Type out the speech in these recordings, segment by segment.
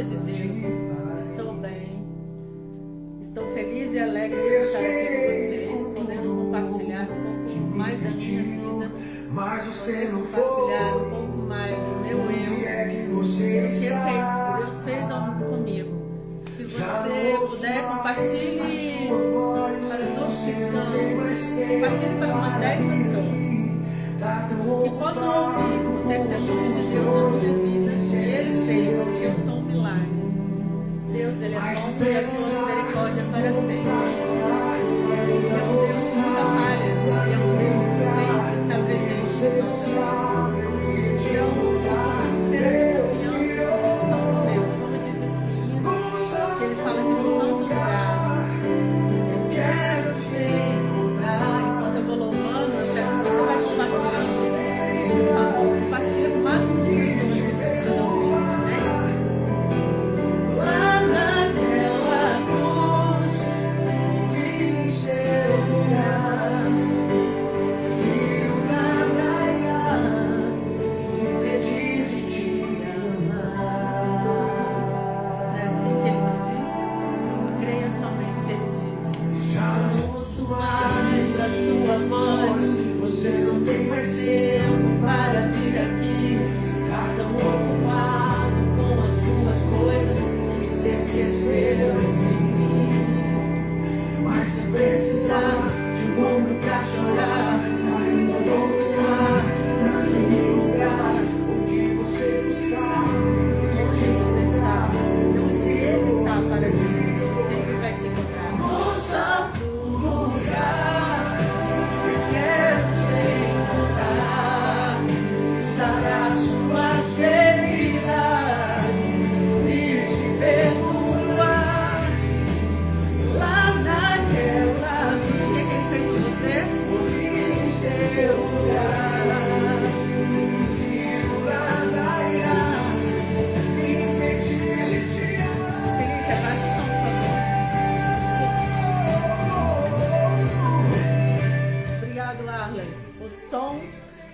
de Deus, estou bem. Estou feliz e alegre por estar aqui com vocês, podendo compartilhar um pouco mais da minha vida, podendo compartilhar um pouco mais do meu eu, que Deus fez comigo. Se você puder, compartilhe para todos que estão, compartilhe para umas 10 pessoas, que possam ouvir o testemunho de Deus na minha vida. Ele fez, porque eu sou um milagre. Deus, Ele é bom e a sua misericórdia é para sempre. Ele é um Deus que nunca falha. Ele é um Deus que sempre está presente em nossa vida. Então, possamos ter essa confiança e convicção com Deus. Como diz esse hino, que ele fala que no santo lugar, eu quero te encontrar. Enquanto eu vou louvando, eu quero que você vai compartilhando. Por favor, compartilha com o máximo de pessoas que precisam ouvir.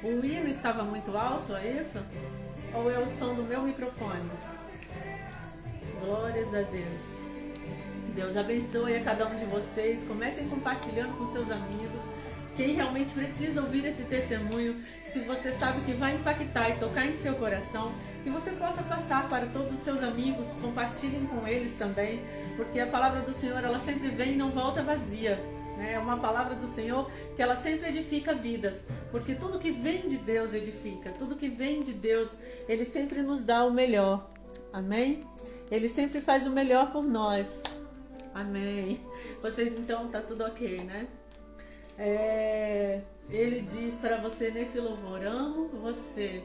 O hino estava muito alto, é isso? Ou é o som do meu microfone? Glórias a Deus. Deus abençoe a cada um de vocês. Comecem compartilhando com seus amigos. Quem realmente precisa ouvir esse testemunho, se você sabe que vai impactar e tocar em seu coração, que você possa passar para todos os seus amigos, compartilhem com eles também, porque a palavra do Senhor, ela sempre vem e não volta vazia. É uma palavra do Senhor que ela sempre edifica vidas, porque tudo que vem de Deus edifica, tudo que vem de Deus, Ele sempre nos dá o melhor, amém? Ele sempre faz o melhor por nós, amém? Vocês então, tá tudo ok, né? Ele diz para você nesse louvor, amo você,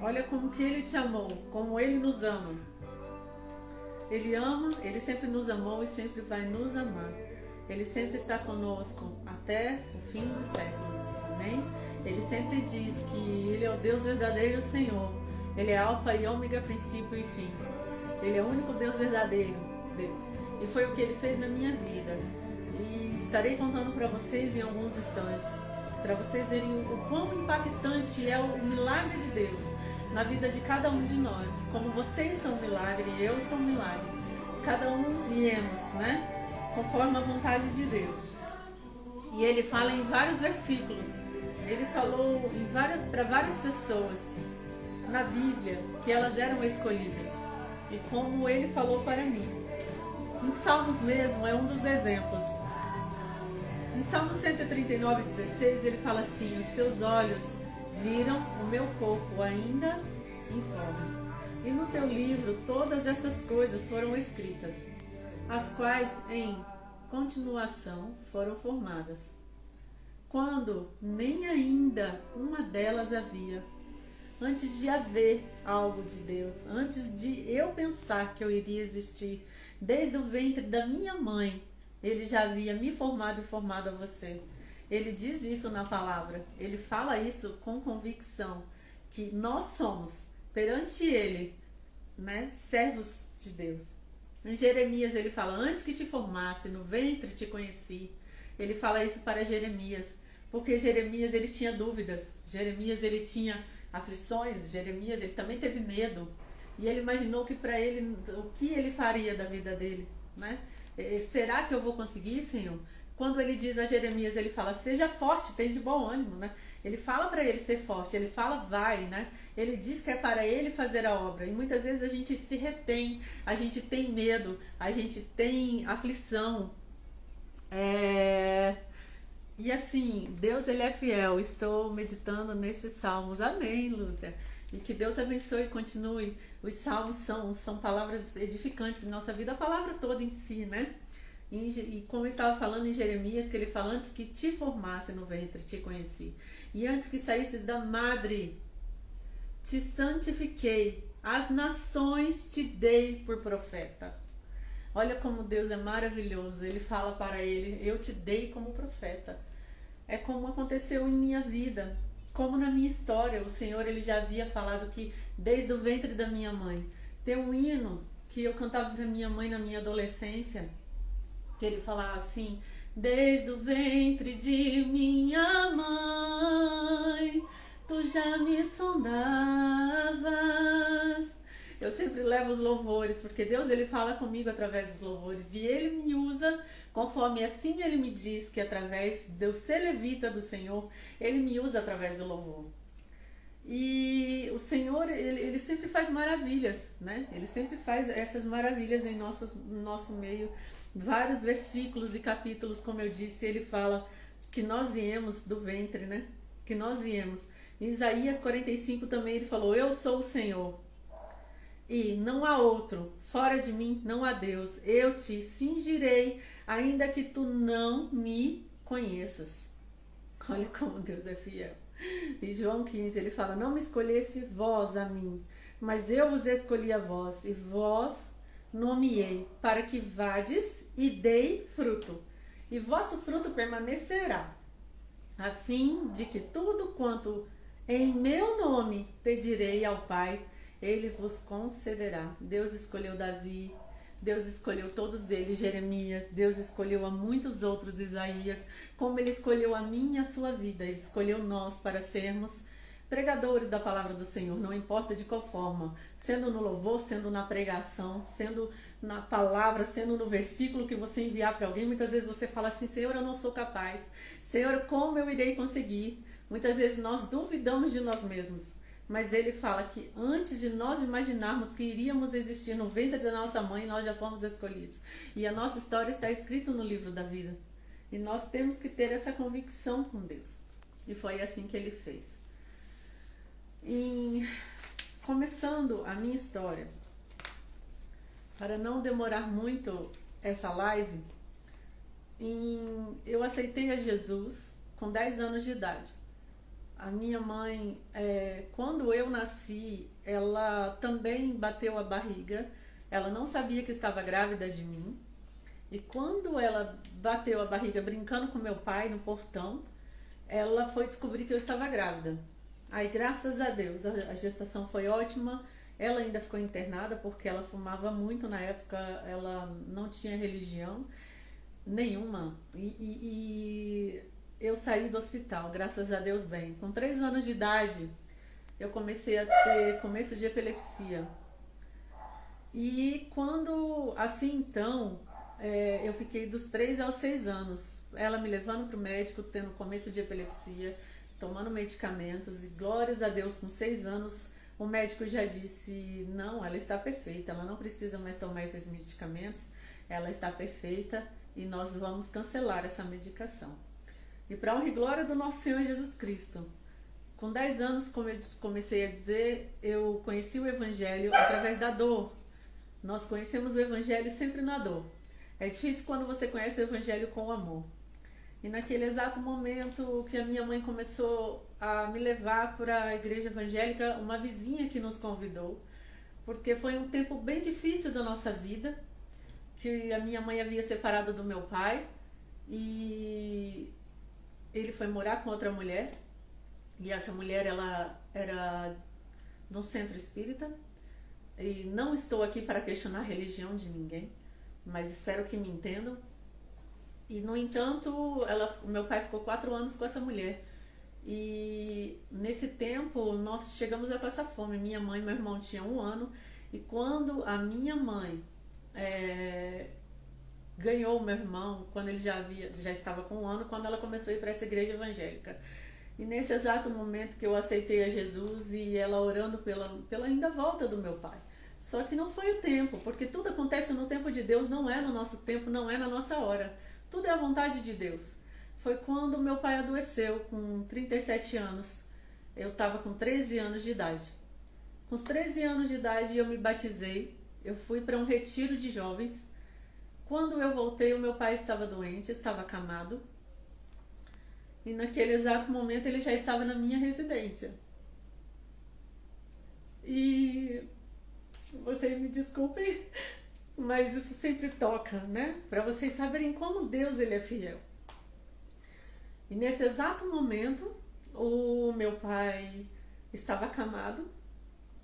olha como que Ele te amou, como Ele nos ama. Ele ama, Ele sempre nos amou e sempre vai nos amar. Ele sempre está conosco até o fim dos séculos, amém? Ele sempre diz que Ele é o Deus verdadeiro Senhor. Ele é alfa e ômega, princípio e fim. Ele é o único Deus verdadeiro, Deus. E foi o que Ele fez na minha vida. E estarei contando para vocês em alguns instantes, para vocês verem o quão impactante é o milagre de Deus na vida de cada um de nós. Como vocês são um milagre e eu sou um milagre. Cada um viemos, né? Conforme a vontade de Deus. E ele fala em vários versículos. Ele falou para várias pessoas na Bíblia que elas eram escolhidas. E como ele falou para mim. Em Salmos mesmo é um dos exemplos. Em Salmo 139:16 ele fala assim: os teus olhos viram o meu corpo ainda informe. E no teu livro todas essas coisas foram escritas, as quais em continuação foram formadas, quando nem ainda uma delas havia, antes de haver algo de Deus, antes de eu pensar que eu iria existir, desde o ventre da minha mãe, Ele já havia me formado e formado a você. Ele diz isso na palavra, ele fala isso com convicção, que nós somos, perante Ele, né, servos de Deus. Em Jeremias ele fala, antes que te formasse, no ventre te conheci. Ele fala isso para Jeremias, porque Jeremias ele tinha dúvidas, Jeremias ele tinha aflições, Jeremias ele também teve medo. E ele imaginou que para ele, o que ele faria da vida dele, né? Será que eu vou conseguir, Senhor? Quando ele diz a Jeremias, ele fala, seja forte, tem de bom ânimo, né? Ele fala para ele ser forte, ele fala, vai, né? Ele diz que é para ele fazer a obra. E muitas vezes a gente se retém, a gente tem medo, a gente tem aflição. E assim, Deus ele é fiel. Estou meditando nestes salmos. Amém, Lúcia. E que Deus abençoe e continue. Os salmos são palavras edificantes em nossa vida, a palavra toda em si, né? E como eu estava falando em Jeremias, que ele fala, antes que te formasse no ventre, te conheci. E antes que saísses da madre, te santifiquei. As nações te dei por profeta. Olha como Deus é maravilhoso. Ele fala para ele, eu te dei como profeta. É como aconteceu em minha vida, como na minha história. O Senhor ele já havia falado que desde o ventre da minha mãe. Tem um hino que eu cantava para minha mãe na minha adolescência, que ele falava assim, desde o ventre de minha mãe, tu já me sondavas. Eu sempre levo os louvores, porque Deus ele fala comigo através dos louvores, e ele me usa conforme assim ele me diz, que através de eu ser levita do Senhor, ele me usa através do louvor. E o Senhor, ele sempre faz maravilhas, né? Ele sempre faz essas maravilhas em nosso meio. Vários versículos e capítulos, como eu disse, ele fala que nós viemos do ventre, né? Que nós viemos. Em Isaías 45 também ele falou, eu sou o Senhor e não há outro, fora de mim não há Deus. Eu te cingirei, ainda que tu não me conheças. Olha como Deus é fiel. Em João 15 ele fala, não me escolhesse vós a mim, mas eu vos escolhi a vós, e vós nomeei, para que vades e dei fruto, e vosso fruto permanecerá, a fim de que tudo quanto em meu nome pedirei ao Pai, ele vos concederá. Deus escolheu Davi, Deus escolheu todos eles, Jeremias, Deus escolheu a muitos outros, Isaías, como ele escolheu a mim e a sua vida. Ele escolheu nós para sermos pregadores da palavra do Senhor, não importa de qual forma, sendo no louvor, sendo na pregação, sendo na palavra, sendo no versículo que você enviar para alguém. Muitas vezes você fala assim, Senhor, eu não sou capaz, Senhor, como eu irei conseguir? Muitas vezes nós duvidamos de nós mesmos, mas ele fala que antes de nós imaginarmos que iríamos existir no ventre da nossa mãe, nós já fomos escolhidos, e a nossa história está escrita no livro da vida, e nós temos que ter essa convicção com Deus, e foi assim que ele fez. Começando a minha história, para não demorar muito essa live, eu aceitei a Jesus com 10 anos de idade. A minha mãe, quando eu nasci, ela também bateu a barriga, ela não sabia que estava grávida de mim, e quando ela bateu a barriga brincando com meu pai no portão, ela foi descobrir que eu estava grávida. Aí, graças a Deus, a gestação foi ótima. Ela ainda ficou internada porque ela fumava muito na época, ela não tinha religião nenhuma. E eu saí do hospital, graças a Deus, bem. Com 3 anos de idade, eu comecei a ter começo de epilepsia. E quando, assim então, eu fiquei dos 3 aos 6 anos, ela me levando para o médico, tendo começo de epilepsia, tomando medicamentos, e glórias a Deus, com 6 anos, o médico já disse, não, ela está perfeita, ela não precisa mais tomar esses medicamentos, ela está perfeita e nós vamos cancelar essa medicação. E para a honra e glória do nosso Senhor Jesus Cristo, com 10 anos, como eu comecei a dizer, eu conheci o Evangelho através da dor. Nós conhecemos o Evangelho sempre na dor. É difícil quando você conhece o Evangelho com amor. E naquele exato momento que a minha mãe começou a me levar para a igreja evangélica, uma vizinha que nos convidou, porque foi um tempo bem difícil da nossa vida, que a minha mãe havia separado do meu pai, e ele foi morar com outra mulher, e essa mulher ela era de um centro espírita, e não estou aqui para questionar a religião de ninguém, mas espero que me entendam. E, no entanto, o meu pai ficou 4 anos com essa mulher. E nesse tempo nós chegamos a passar fome. Minha mãe e meu irmão tinham 1 ano E quando a minha mãe ganhou o meu irmão, quando ele já estava com 1 ano, quando ela começou a ir para essa igreja evangélica. E nesse exato momento que eu aceitei a Jesus e ela orando pela ainda volta do meu pai. Só que não foi o tempo, porque tudo acontece no tempo de Deus, não é no nosso tempo, não é na nossa hora. Tudo é a vontade de Deus. Foi quando meu pai adoeceu, com 37 anos. Eu estava com 13 anos de idade. Com os 13 anos de idade eu me batizei, eu fui para um retiro de jovens. Quando eu voltei, o meu pai estava doente, estava acamado. E naquele exato momento ele já estava na minha residência. E vocês me desculpem, mas isso sempre toca, né? Para vocês saberem como Deus ele é fiel. E nesse exato momento, o meu pai estava acamado.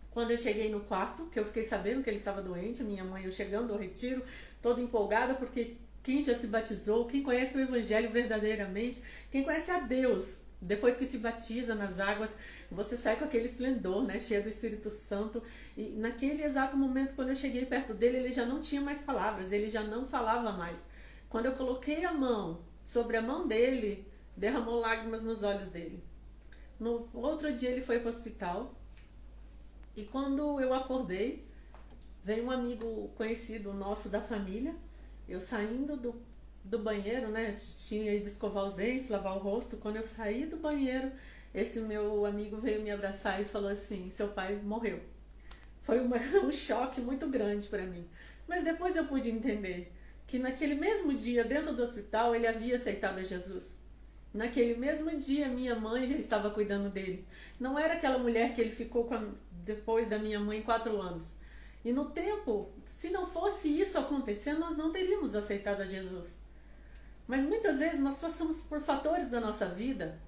Quando eu cheguei no quarto, que eu fiquei sabendo que ele estava doente, minha mãe, eu chegando ao retiro, toda empolgada, porque quem já se batizou, quem conhece o Evangelho verdadeiramente, quem conhece a Deus, depois que se batiza nas águas, você sai com aquele esplendor, né, cheio do Espírito Santo. E naquele exato momento, quando eu cheguei perto dele, ele já não tinha mais palavras, ele já não falava mais. Quando eu coloquei a mão sobre a mão dele, derramou lágrimas nos olhos dele. No outro dia ele foi para o hospital. E quando eu acordei, veio um amigo conhecido nosso da família. Eu saindo do banheiro, né? Tinha ido escovar os dentes, lavar o rosto. Quando eu saí do banheiro, esse meu amigo veio me abraçar e falou assim: seu pai morreu. Foi um choque muito grande para mim. Mas depois eu pude entender que naquele mesmo dia, dentro do hospital, ele havia aceitado a Jesus. Naquele mesmo dia, minha mãe já estava cuidando dele. Não era aquela mulher que ele ficou depois da minha mãe 4 anos. E no tempo, se não fosse isso acontecer, nós não teríamos aceitado a Jesus. Mas muitas vezes nós passamos por fatores da nossa vida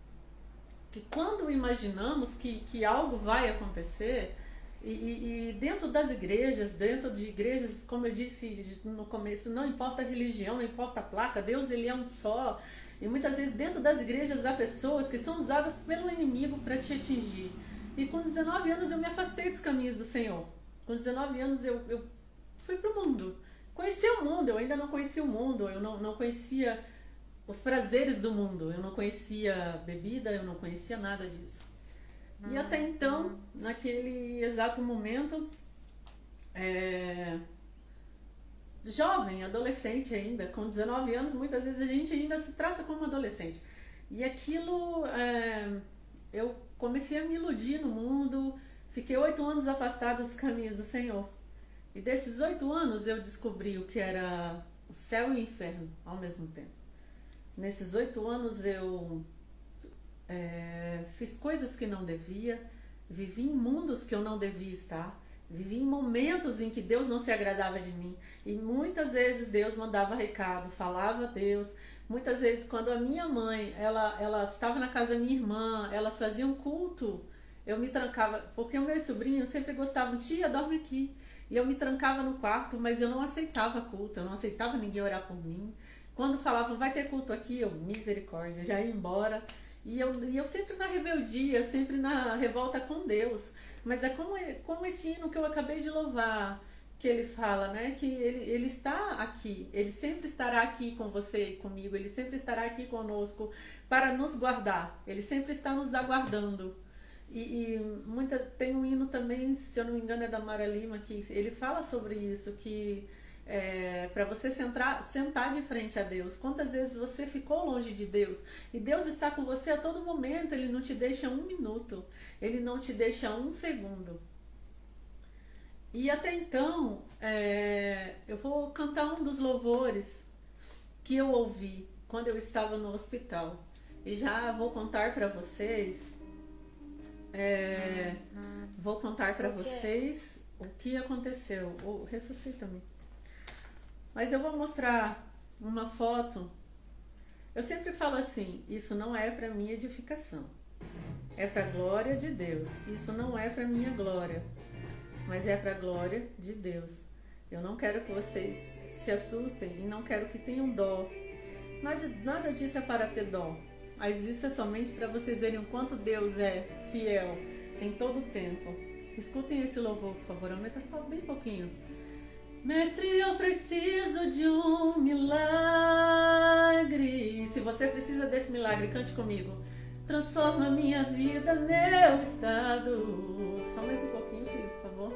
que quando imaginamos que algo vai acontecer, e dentro das igrejas, dentro de igrejas, como eu disse no começo, não importa a religião, não importa a placa, Deus ele é um só. E muitas vezes dentro das igrejas há pessoas que são usadas pelo inimigo para te atingir. E com 19 anos eu me afastei dos caminhos do Senhor. Com 19 anos eu fui para o mundo. Conheci o mundo, eu ainda não conhecia o mundo, eu não conhecia os prazeres do mundo, eu não conhecia bebida, eu não conhecia nada disso. E até então, naquele exato momento, jovem, adolescente ainda, com 19 anos, muitas vezes a gente ainda se trata como adolescente. E aquilo, eu comecei a me iludir no mundo, fiquei 8 anos afastada dos caminhos do Senhor. E desses 8 anos eu descobri o que era o céu e o inferno ao mesmo tempo. Nesses 8 anos eu fiz coisas que não devia, vivi em mundos que eu não devia estar, vivi em momentos em que Deus não se agradava de mim. E muitas vezes Deus mandava recado, falava a Deus. Muitas vezes quando a minha mãe, ela estava na casa da minha irmã, elas faziam culto, eu me trancava, porque os meus sobrinhos sempre gostavam, tia, dorme aqui. E eu me trancava no quarto, mas eu não aceitava culto, eu não aceitava ninguém orar por mim. Quando falavam, vai ter culto aqui, eu, misericórdia, já ia embora. E eu sempre na rebeldia, sempre na revolta com Deus. Mas é como esse hino que eu acabei de louvar, que ele fala, né? Que ele está aqui, ele sempre estará aqui com você e comigo, ele sempre estará aqui conosco para nos guardar, ele sempre está nos aguardando. Tem um hino também, se eu não me engano é da Mara Lima, que ele fala sobre isso, que para você sentar de frente a Deus. Quantas vezes você ficou longe de Deus? E Deus está com você a todo momento, ele não te deixa 1 minuto, ele não te deixa 1 segundo. E até então, eu vou cantar um dos louvores que eu ouvi quando eu estava no hospital. E já vou contar para vocês, o que aconteceu. Ressuscita-me. Mas eu vou mostrar uma foto. Eu sempre falo assim, isso não é para minha edificação, é para a glória de Deus. Isso não é para minha glória, mas é para a glória de Deus. Eu não quero que vocês se assustem e não quero que tenham dó. Nada disso é para ter dó, mas isso é somente para vocês verem o quanto Deus é fiel em todo o tempo. Escutem esse louvor, por favor. Aumenta só bem pouquinho. Mestre, eu preciso de um milagre. E se você precisa desse milagre, cante comigo. Transforma minha vida, meu estado. Só mais um pouquinho, filho, por favor.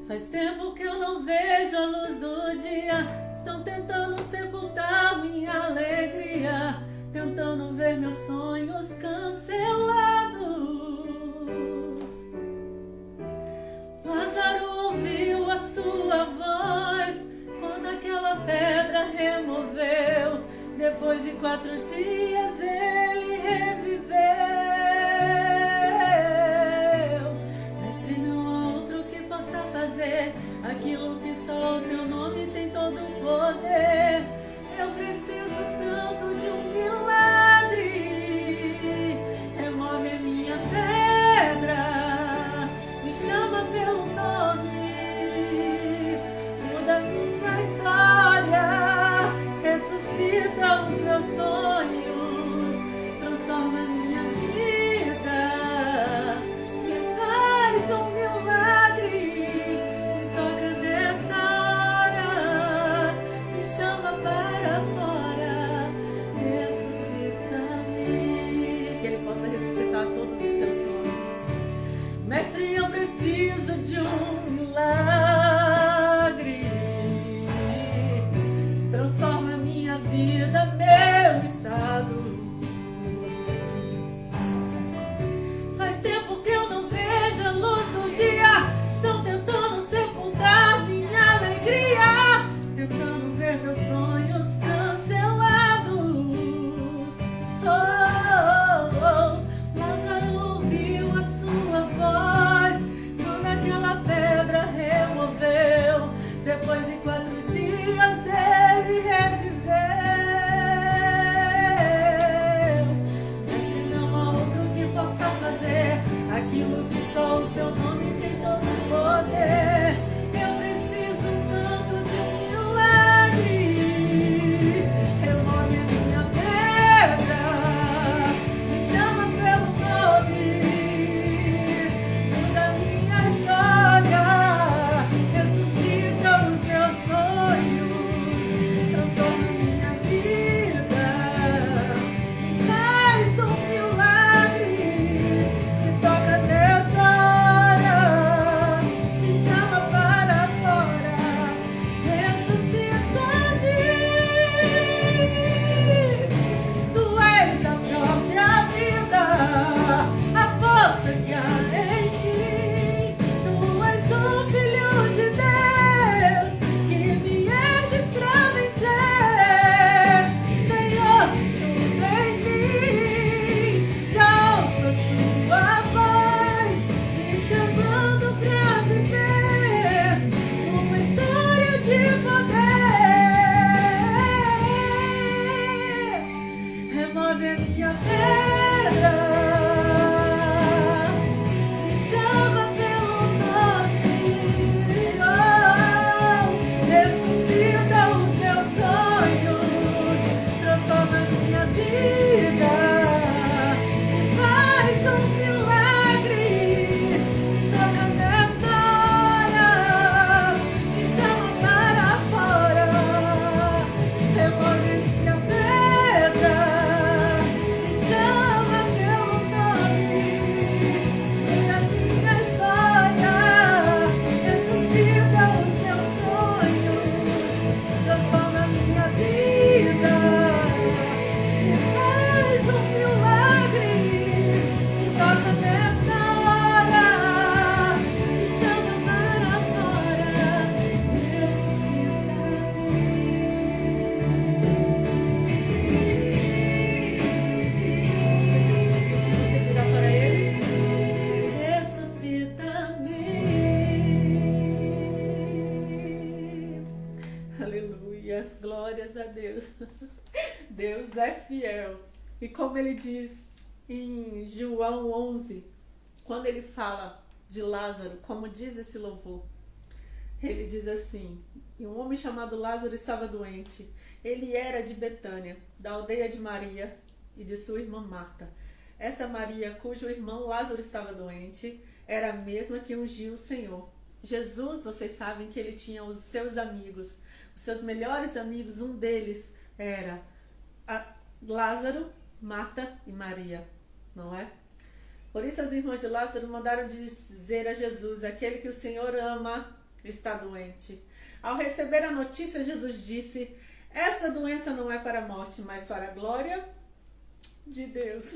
Faz tempo que eu não vejo a luz do dia. Estão tentando sepultar minha alegria, tentando ver meus sonhos cancelados. Lázaro ouviu a sua voz quando aquela pedra removeu. Depois de 4 dias ele reviveu. Mestre, não há outro que possa fazer aquilo que só o teu nome tem todo o poder. Eu preciso tanto de um milagre. Remove a minha pedra, me chama pelo nome, muda minha história, ressuscita os meus sonhos, transforma minha vida, me faz um milagre, me toca nesta hora, me chama para fora, ressuscita-me, que Ele possa ressuscitar todos os seus sonhos. Mestre, eu preciso de um milagre, transforma minha vida, meu estado. Faz tempo que eu não vejo a luz do dia, estão tentando sepultar minha alegria, tentando ver meus sonhos cancelados. Lázaro ouviu a sua voz quando aquela pedra removeu. Depois de 4 dias ele reviveu. Mestre, não há outro que possa fazer aquilo que só o seu nome tem todo o poder. Eu preciso tanto de um milagre. Remove a minha pedra, me chama pelo nome, muda minha história, ressuscita os meus sonhos, transforma minha vida, me faz um milagre, me toca nessa hora, me chama para fora, ressuscita-me. Tu és a própria vida, a força que há em mim. Tu és o Filho de Deus que viestes pra vencer. Senhor, tudo em mim, já ouço a sua voz me chamando pra viver uma história de poder. Remove a minha pedra, me chama pelo nome, ressuscita os meus sonhos, transforma minha vida, me faz um milagre, toca nesta hora, me chama para fora, remove minha pedra, me chama pelo nome, muda minha história, ressuscita os meus sonhos, transforma minha vida, me faz um milagre, toca nessa hora, me chama para fora, você virar para Ele, ressuscita-me. Aleluia, glórias a Deus. Deus é fiel. E como Ele diz em João 11, quando Ele fala de Lázaro, como diz esse louvor, Ele diz assim: e um homem chamado Lázaro estava doente. Ele era de Betânia, da aldeia de Maria e de sua irmã Marta. Esta Maria, cujo irmão Lázaro estava doente, era a mesma que ungiu o Senhor. Jesus, vocês sabem que ele tinha os seus amigos, os seus melhores amigos, um deles era Lázaro, Marta e Maria, não é? Por isso as irmãs de Lázaro mandaram dizer a Jesus: aquele que o Senhor ama está doente. Ao receber a notícia, Jesus disse: essa doença não é para a morte, mas para a glória de Deus.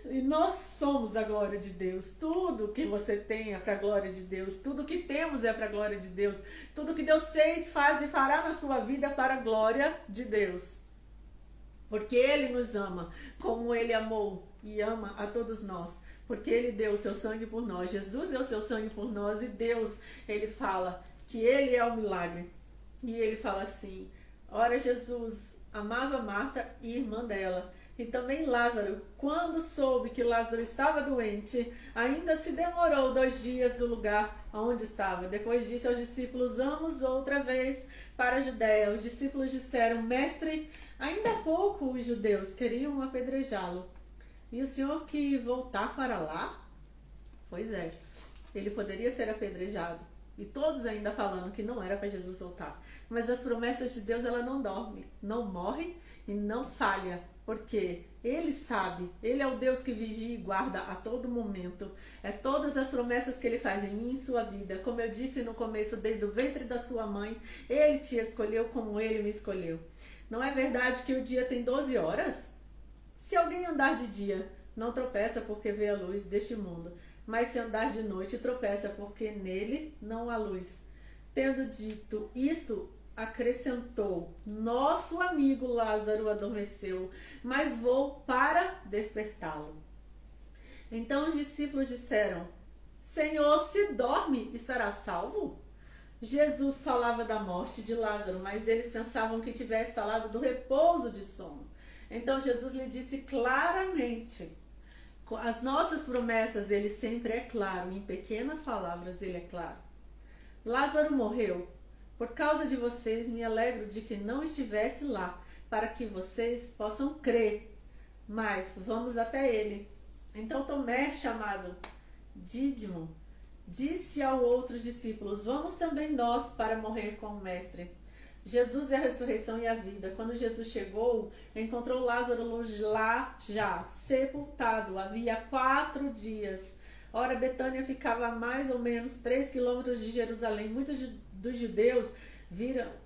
E nós somos a glória de Deus. Tudo que você tem é para a glória de Deus. Tudo que temos é para a glória de Deus. Tudo que Deus fez, faz e fará na sua vida é para a glória de Deus. Porque Ele nos ama, como Ele amou e ama a todos nós. Porque Ele deu o seu sangue por nós. Jesus deu o seu sangue por nós. E Deus, Ele fala que Ele é o milagre. E Ele fala assim: ora, Jesus amava Marta e irmã dela. E também Lázaro, quando soube que Lázaro estava doente, ainda se demorou 2 dias do lugar onde estava. Depois disse aos discípulos: vamos outra vez para a Judéia. Os discípulos disseram: mestre, ainda há pouco os judeus queriam apedrejá-lo. E o Senhor que voltar para lá? Pois é, ele poderia ser apedrejado. E todos ainda falando que não era para Jesus voltar. Mas as promessas de Deus, ela não dorme, não morre e não falha. Porque Ele sabe, Ele é o Deus que vigia e guarda a todo momento. É todas as promessas que Ele faz em mim e em sua vida. Como eu disse no começo, desde o ventre da sua mãe, Ele te escolheu como Ele me escolheu. Não é verdade que o dia tem 12 horas? Se alguém andar de dia, não tropeça porque vê a luz deste mundo. Mas se andar de noite, tropeça porque nele não há luz. Tendo dito isto, acrescentou: nosso amigo Lázaro adormeceu, mas vou para despertá-lo. Então os discípulos disseram: Senhor, se dorme, estará salvo? Jesus falava da morte de Lázaro, mas eles pensavam que tivesse falado do repouso de sono. Então Jesus lhe disse claramente: as nossas promessas, ele sempre é claro, em pequenas palavras ele é claro. Lázaro morreu. Por causa de vocês, me alegro de que não estivesse lá, para que vocês possam crer. Mas vamos até ele. Então Tomé, chamado Dídimo, disse aos outros discípulos: vamos também nós para morrer com o mestre. Jesus é a ressurreição e a vida. Quando Jesus chegou, encontrou Lázaro lá já, sepultado, havia 4 dias. Ora, Betânia ficava a mais ou menos 3 quilômetros de Jerusalém. Muitos dos judeus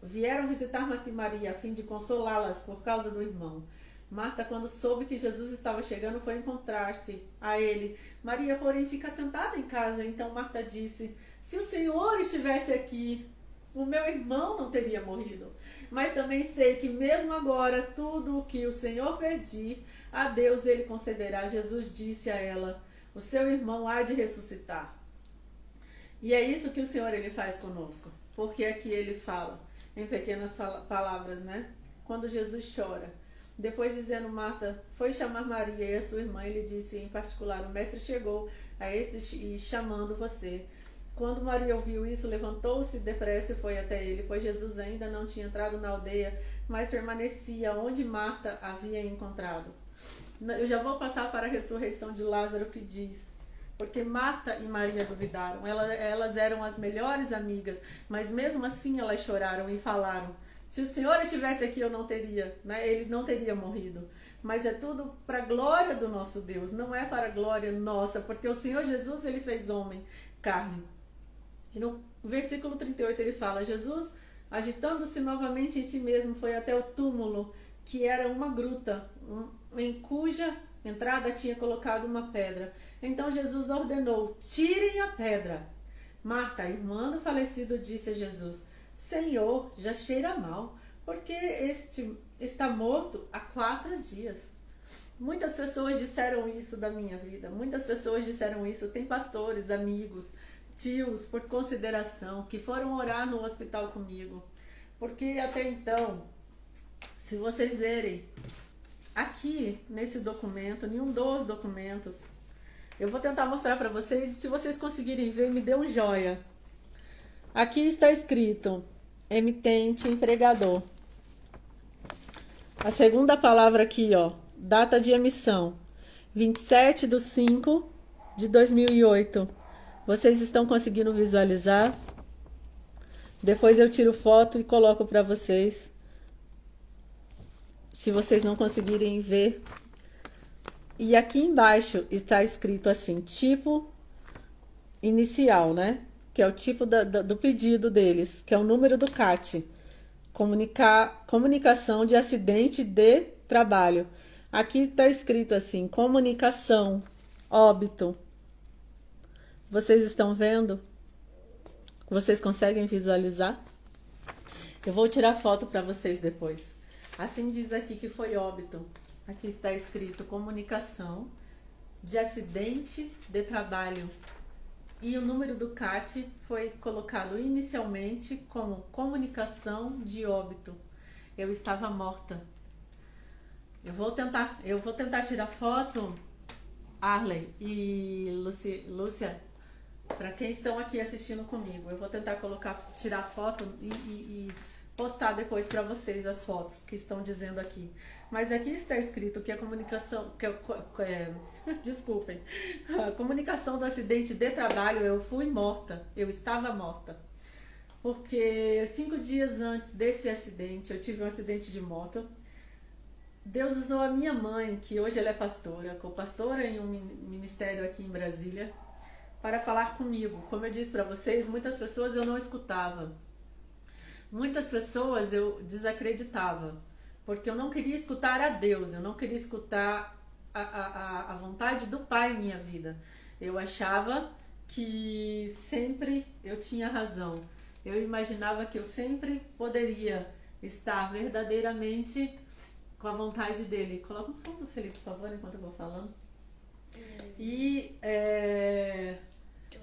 vieram visitar Marta e Maria a fim de consolá-las por causa do irmão. Marta, quando soube que Jesus estava chegando, foi encontrar-se a ele. Maria, porém, fica sentada em casa. Então Marta disse: se o Senhor estivesse aqui, o meu irmão não teria morrido. Mas também sei que mesmo agora, tudo o que o Senhor pedir, a Deus ele concederá. Jesus disse a ela: o seu irmão há de ressuscitar. E é isso que o Senhor ele faz conosco. Porque aqui ele fala, em pequenas palavras, né? Quando Jesus chora. Depois dizendo, Marta foi chamar Maria e a sua irmã, ele disse em particular: o mestre chegou a este e chamando você. Quando Maria ouviu isso, levantou-se depressa e foi até ele, pois Jesus ainda não tinha entrado na aldeia, mas permanecia onde Marta havia encontrado. Eu já vou passar para a ressurreição de Lázaro, que diz: porque Marta e Maria duvidaram. Elas eram as melhores amigas, mas mesmo assim elas choraram e falaram: se o Senhor estivesse aqui, eu não teria, né? Ele não teria morrido. Mas é tudo para a glória do nosso Deus, não é para a glória nossa, porque o Senhor Jesus, ele fez homem, carne. E no versículo 38 ele fala: Jesus, agitando-se novamente em si mesmo, foi até o túmulo, que era uma gruta, em cuja entrada tinha colocado uma pedra. Então Jesus ordenou: tirem a pedra. Marta, irmã do falecido, disse a Jesus: Senhor, já cheira mal, porque este está morto há 4 dias. Muitas pessoas disseram isso da minha vida, muitas pessoas disseram isso. Tem pastores, amigos, tios, por consideração, que foram orar no hospital comigo. Porque até então, se vocês verem, aqui nesse documento, nenhum dos documentos, eu vou tentar mostrar para vocês, e se vocês conseguirem ver, me dê um joia. Aqui está escrito: emitente, empregador. A segunda palavra aqui, ó, data de emissão, 27/5/2008. Vocês estão conseguindo visualizar? Depois eu tiro foto e coloco para vocês. Se vocês não conseguirem ver. E aqui embaixo está escrito assim, tipo inicial, né? Que é o tipo do pedido deles, que é o número do CAT. Comunicação de acidente de trabalho. Aqui está escrito assim, comunicação, óbito. Vocês estão vendo? Vocês conseguem visualizar? Eu vou tirar foto para vocês depois. Assim diz aqui que foi óbito. Aqui está escrito comunicação de acidente de trabalho. E o número do CAT foi colocado inicialmente como comunicação de óbito. Eu estava morta. Eu vou tentar tirar foto, Arley e Lúcia, para quem estão aqui assistindo comigo. Eu vou tentar tirar foto e postar depois para vocês as fotos que estão dizendo aqui. Mas aqui está escrito que a comunicação, desculpem, a comunicação do acidente de trabalho, eu fui morta, eu estava morta. Porque 5 dias antes desse acidente, eu tive um acidente de moto. Deus usou a minha mãe, que hoje ela é pastora em um ministério aqui em Brasília, para falar comigo. Como eu disse para vocês, muitas pessoas eu não escutava. Muitas pessoas eu desacreditava, porque eu não queria escutar a Deus, eu não queria escutar a vontade do Pai em minha vida. Eu achava que sempre eu tinha razão. Eu imaginava que eu sempre poderia estar verdadeiramente com a vontade dele. Coloca um fundo, Felipe, por favor, enquanto eu vou falando. E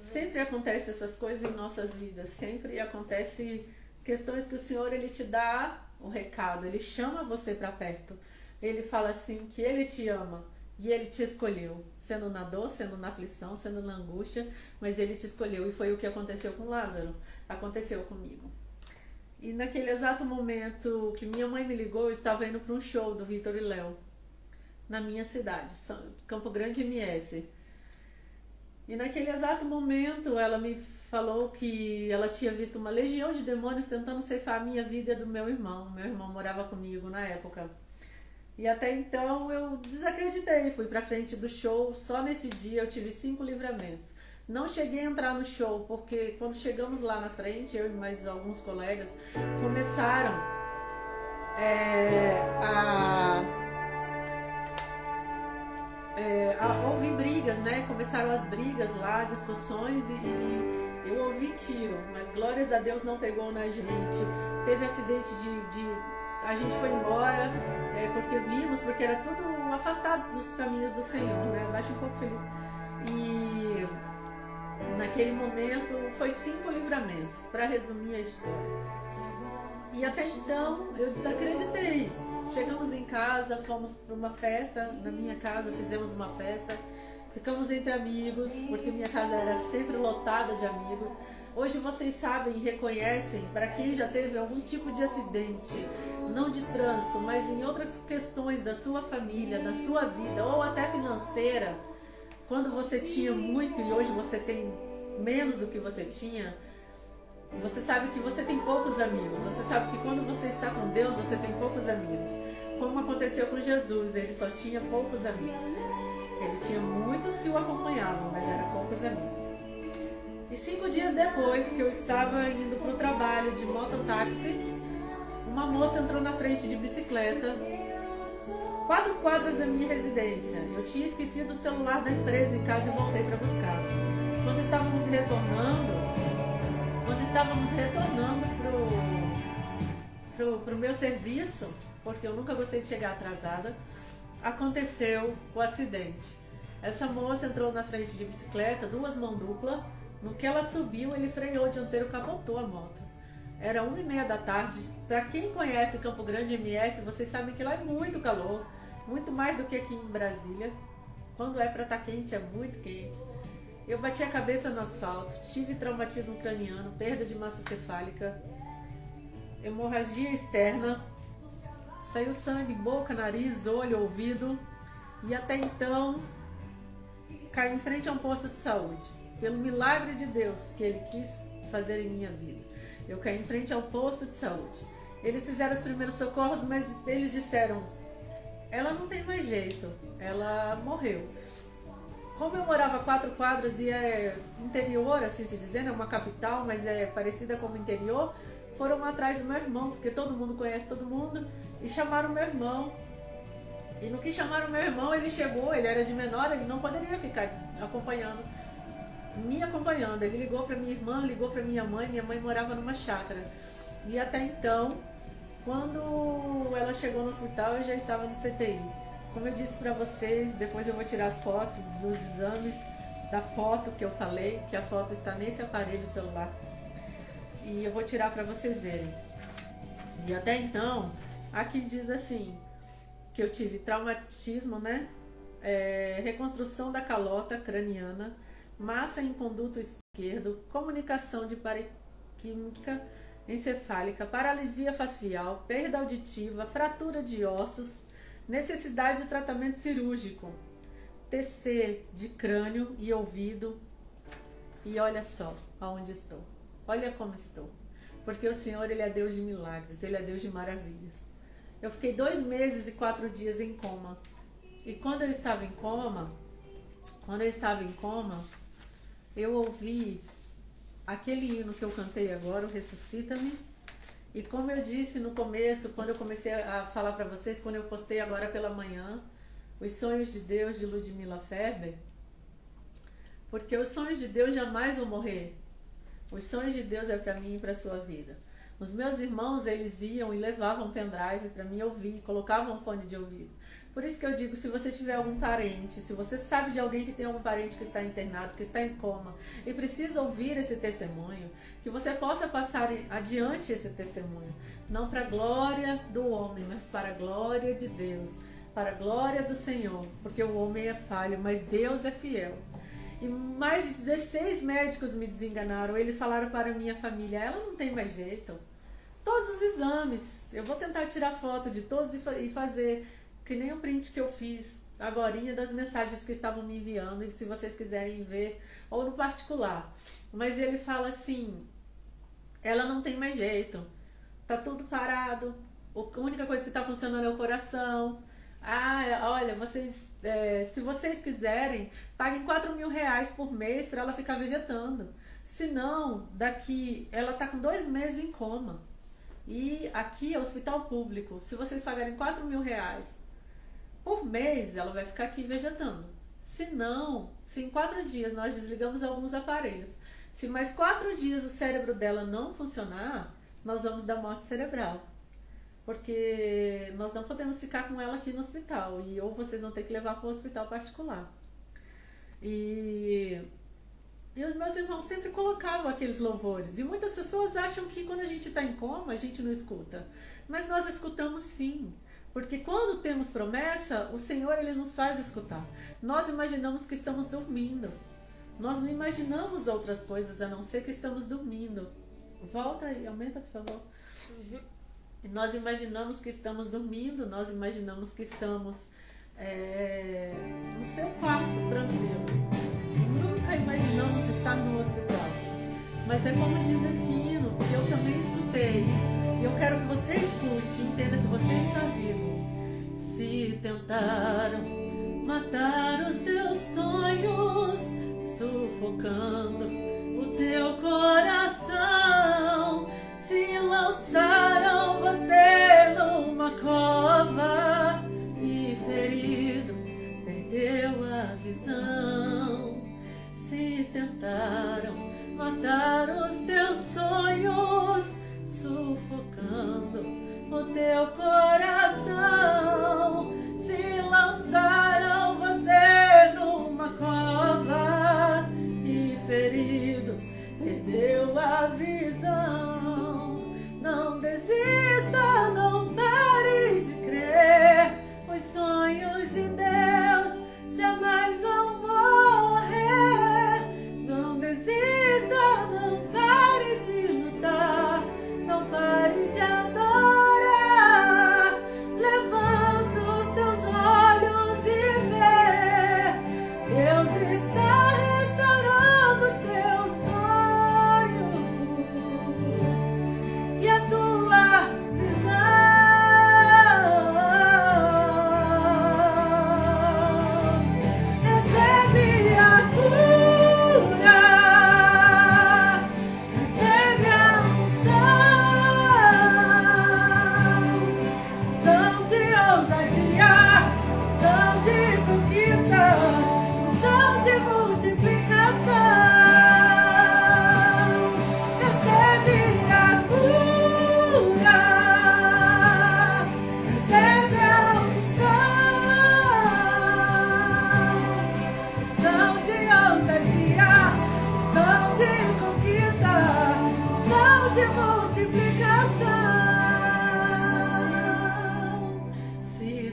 sempre acontece essas coisas em nossas vidas, sempre acontece questões que o Senhor, ele te dá o recado, ele chama você para perto, ele fala assim que ele te ama e ele te escolheu, sendo na dor, sendo na aflição, sendo na angústia, mas ele te escolheu, e foi o que aconteceu com Lázaro, aconteceu comigo. E naquele exato momento que minha mãe me ligou, eu estava indo para um show do Vitor e Léo, na minha cidade, Campo Grande, MS. E naquele exato momento ela me falou que ela tinha visto uma legião de demônios tentando ceifar a minha vida e a do meu irmão. Meu irmão morava comigo na época. E até então eu desacreditei, fui pra frente do show. Só nesse dia eu tive 5 livramentos. Não cheguei a entrar no show, porque quando chegamos lá na frente, eu e mais alguns colegas começaram a ouvir brigas, né? Começaram as brigas lá, discussões, e eu ouvi tiro, mas glórias a Deus não pegou na gente. Teve acidente a gente foi embora, porque era tudo afastados dos caminhos do Senhor, né? Baixa um pouco, Felipe. E naquele momento foi 5 livramentos, para resumir a história. E até então eu desacreditei. Chegamos em casa, fomos para uma festa, na minha casa fizemos uma festa, ficamos entre amigos, porque minha casa era sempre lotada de amigos. Hoje vocês sabem e reconhecem, para quem já teve algum tipo de acidente, não de trânsito, mas em outras questões da sua família, da sua vida, ou até financeira, quando você tinha muito e hoje você tem menos do que você tinha, você sabe que você tem poucos amigos. Você sabe que quando você está com Deus, você tem poucos amigos. Como aconteceu com Jesus, ele só tinha poucos amigos. Ele tinha muitos que o acompanhavam, mas eram poucos amigos. E 5 dias depois que eu estava indo para o trabalho de mototáxi, uma moça entrou na frente de bicicleta, 4 quadras da minha residência. Eu tinha esquecido o celular da empresa em casa e voltei para buscar. Quando estávamos retornando pro meu serviço, porque eu nunca gostei de chegar atrasada, aconteceu o acidente. Essa moça entrou na frente de bicicleta, 2 mãos duplas. No que ela subiu, ele freou o dianteiro, capotou a moto. Era 1h30 da tarde. Para quem conhece Campo Grande MS, vocês sabem que lá é muito calor, muito mais do que aqui em Brasília. Quando é para estar quente, é muito quente. Eu bati a cabeça no asfalto, tive traumatismo craniano, perda de massa cefálica, hemorragia externa, saiu sangue, boca, nariz, olho, ouvido, e até então caí em frente a um posto de saúde. pelo milagre de Deus que Ele quis fazer em minha vida. Eu caí em frente ao posto de saúde. Eles fizeram os primeiros socorros, mas eles disseram, ela não tem mais jeito, ela morreu. Como eu morava a 4 quadras e é interior, assim se dizendo, é uma capital, mas é parecida com o interior, foram atrás do meu irmão, porque todo mundo conhece todo mundo, e chamaram meu irmão. E no que chamaram meu irmão, ele chegou, ele era de menor, ele não poderia ficar me acompanhando. Ele ligou para minha irmã, ligou para minha mãe morava numa chácara. E até então, quando ela chegou no hospital, eu já estava no CTI. Como eu disse para vocês, depois eu vou tirar as fotos dos exames, da foto que eu falei, que a foto está nesse aparelho celular. E eu vou tirar para vocês verem. E até então, aqui diz assim, que eu tive traumatismo, né? Reconstrução da calota craniana, massa em conduto esquerdo, comunicação de parequímica encefálica, paralisia facial, perda auditiva, fratura de ossos, necessidade de tratamento cirúrgico, TC de crânio e ouvido. E olha só aonde estou. Olha como estou. Porque o Senhor, Ele é Deus de milagres, Ele é Deus de maravilhas. Eu fiquei 2 meses e 4 dias em coma. E quando eu estava em coma, eu ouvi aquele hino que eu cantei agora, o Ressuscita-me. E como eu disse no começo, quando eu comecei a falar para vocês, quando eu postei agora pela manhã, Os Sonhos de Deus, de Ludmila Ferber, porque os sonhos de Deus jamais vão morrer. Os sonhos de Deus é para mim e para a sua vida. Os meus irmãos, eles iam e levavam pendrive para mim ouvir, colocavam fone de ouvido. Por isso que eu digo, se você tiver algum parente, se você sabe de alguém que tem algum parente que está internado, que está em coma e precisa ouvir esse testemunho, que você possa passar adiante esse testemunho, não para a glória do homem, mas para a glória de Deus, para a glória do Senhor, porque o homem é falho, mas Deus é fiel. E mais de 16 médicos me desenganaram, eles falaram para a minha família, ela não tem mais jeito. Todos os exames, eu vou tentar tirar foto de todos e fazer, que nem o print que eu fiz agorinha das mensagens que estavam me enviando, e se vocês quiserem ver, ou no particular. Mas ele fala assim, ela não tem mais jeito, tá tudo parado, a única coisa que está funcionando é o coração. Olha, vocês, se vocês quiserem, paguem R$4.000 por mês para ela ficar vegetando. Senão, ela tá com 2 meses em coma. E aqui é hospital público. Se vocês pagarem R$4.000 por mês, ela vai ficar aqui vegetando. Se em 4 dias nós desligamos alguns aparelhos, se mais 4 dias o cérebro dela não funcionar, nós vamos dar morte cerebral. Porque nós não podemos ficar com ela aqui no hospital. E ou vocês vão ter que levar para o hospital particular. E os meus irmãos sempre colocavam aqueles louvores. E muitas pessoas acham que quando a gente está em coma, a gente não escuta. Mas nós escutamos sim. Porque quando temos promessa, o Senhor, Ele nos faz escutar. Nós imaginamos que estamos dormindo. Nós não imaginamos outras coisas a não ser que estamos dormindo. Volta aí, aumenta, por favor. E nós imaginamos que estamos dormindo, nós imaginamos que estamos no seu quarto, tranquilo. Nunca imaginamos estar no hospital. Mas é como diz esse hino, que eu também escutei. E eu quero que você escute, entenda que você está vivo. Se tentaram matar os teus sonhos, sufocando o teu coração, se lançaram você numa cova e ferido perdeu a visão. Se tentaram matar os teus sonhos, sufocando o teu coração, se lançaram você numa cova e ferido perdeu a visão. Não desista, não pare de crer, os sonhos de Deus jamais vão morrer. Não desista, não pare de lutar, não pare de adorar. Levanta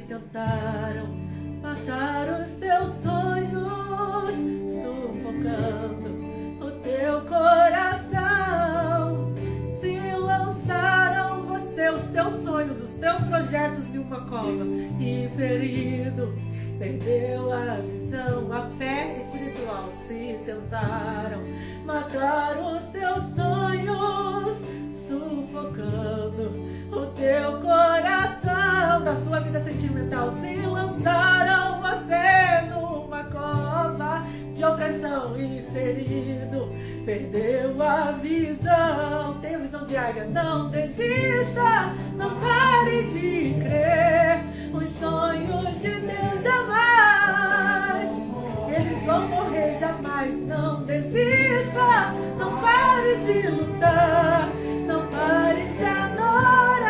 tentaram matar os teus sonhos, sufocando o teu coração. Se lançaram você, os teus sonhos, os teus projetos em uma cova, e ferido, perdeu a visão, a fé espiritual. Se tentaram matar os teus sonhos, sufocando o teu coração da sua vida sentimental. Se lançaram você numa cova de opressão, e ferido, perdeu a visão. Tem a visão de águia. Não desista, não pare de crer. Os sonhos de Deus jamais, eles vão morrer jamais. Não desista, não pare de lutar, não pare de adorar.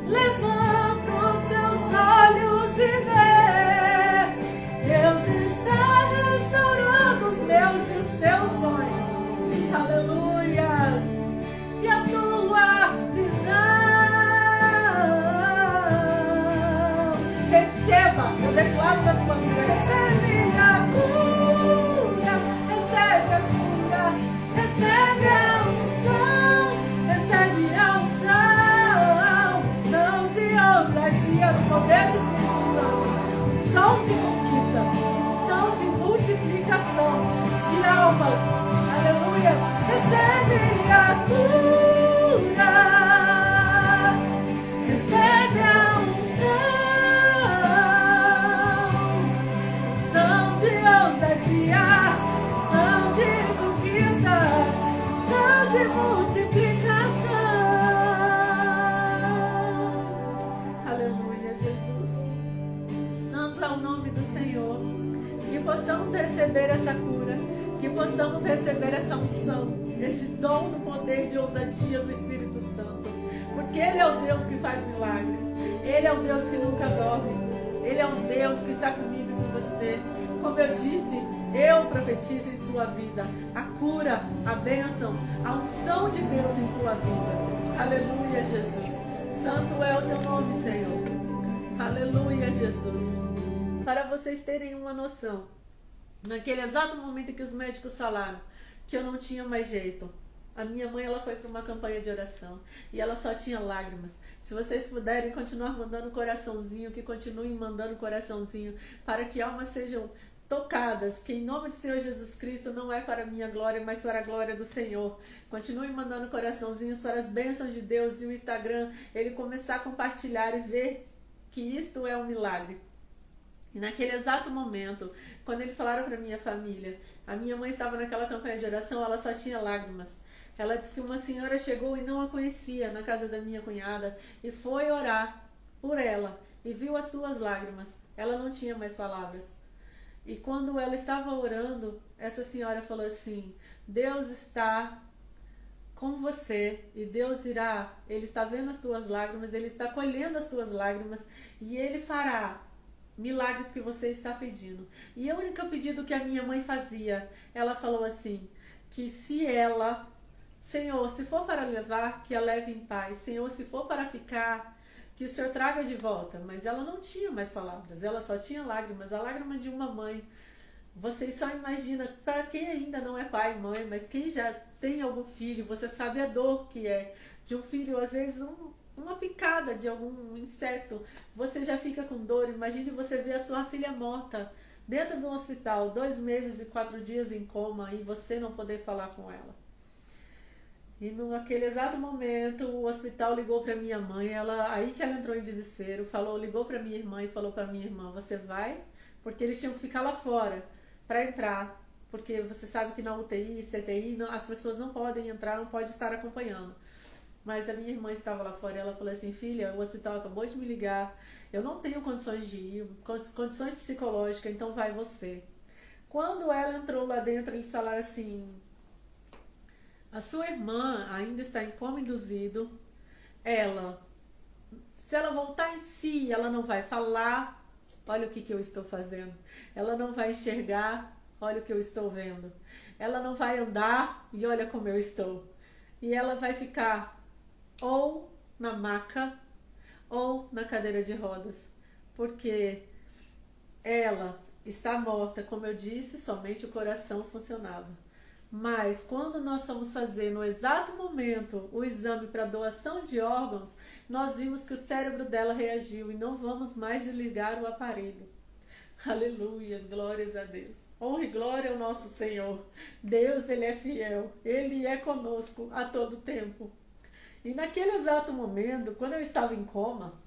Levanta os teus olhos e vê, Deus está restaurando os meus e os teus sonhos. Aleluias. E a tua visão, receba, eu declaro na tua vida, recebe a cura, recebe a cura, recebe a unção, recebe a unção de ousadia no poder do Espírito Santo, unção de conquista, unção de multiplicação de almas. Aleluia. Recebe a cura, recebe a unção de ousadia, unção de conquistas, unção de multiplicação. Aleluia, Jesus. Santo é o nome do Senhor. Que possamos receber essa cura, que possamos receber essa unção, esse dom do poder de ousadia do Espírito Santo, porque Ele é o Deus que faz milagres, Ele é o Deus que nunca dorme, Ele é o Deus que está comigo e com você. Como eu disse, eu profetizo em sua vida a cura, a bênção, a unção de Deus em tua vida. Aleluia, Jesus. Santo é o teu nome, Senhor. Aleluia, Jesus. Para vocês terem uma noção, naquele exato momento em que os médicos falaram que eu não tinha mais jeito, a minha mãe, ela foi para uma campanha de oração e ela só tinha lágrimas. Se vocês puderem continuar mandando coraçãozinho, que continuem mandando coraçãozinho, para que almas sejam tocadas, que em nome do Senhor Jesus Cristo não é para a minha glória, mas para a glória do Senhor. Continuem mandando coraçãozinhos para as bênçãos de Deus, e o Instagram, ele começar a compartilhar e ver que isto é um milagre. E naquele exato momento, quando eles falaram para minha família, a minha mãe estava naquela campanha de oração, ela só tinha lágrimas. Ela disse que uma senhora chegou e não a conhecia na casa da minha cunhada e foi orar por ela e viu as suas lágrimas. Ela não tinha mais palavras. E quando ela estava orando, essa senhora falou assim: Deus está com você e Deus irá, Ele está vendo as tuas lágrimas, Ele está colhendo as tuas lágrimas e Ele fará milagres que você está pedindo. E o único pedido que a minha mãe fazia, ela falou assim, que se ela, Senhor, se for para levar, que a leve em paz. Senhor, se for para ficar, que o Senhor traga de volta. Mas ela não tinha mais palavras, ela só tinha lágrimas, a lágrima de uma mãe. Vocês só imaginam, para quem ainda não é pai e mãe, mas quem já tem algum filho, você sabe a dor que é de um filho, às vezes uma picada de algum inseto, você já fica com dor. Imagine você ver a sua filha morta dentro do hospital, 2 meses e 4 dias em coma, e você não poder falar com ela. E naquele exato momento, o hospital ligou para minha mãe, aí que ela entrou em desespero, ligou para minha irmã e falou para minha irmã: você vai? Porque eles tinham que ficar lá fora para entrar, porque você sabe que na UTI, CTI, as pessoas não podem entrar, não podem estar acompanhando. Mas a minha irmã estava lá fora e ela falou assim: filha, o hospital acabou de me ligar, eu não tenho condições de ir, condições psicológicas, então vai você. Quando ela entrou lá dentro, eles falaram assim: a sua irmã ainda está em coma induzido, se ela voltar em si, ela não vai falar, olha o que eu estou fazendo, ela não vai enxergar, olha o que eu estou vendo, ela não vai andar, e olha como eu estou, e ela vai ficar ou na maca, ou na cadeira de rodas, porque ela está morta, como eu disse, somente o coração funcionava. Mas quando nós fomos fazer no exato momento o exame para doação de órgãos, nós vimos que o cérebro dela reagiu e não vamos mais desligar o aparelho. Aleluias, glórias a Deus. Honra e glória ao nosso Senhor. Deus, Ele é fiel. Ele é conosco a todo tempo. E naquele exato momento, quando eu estava em coma,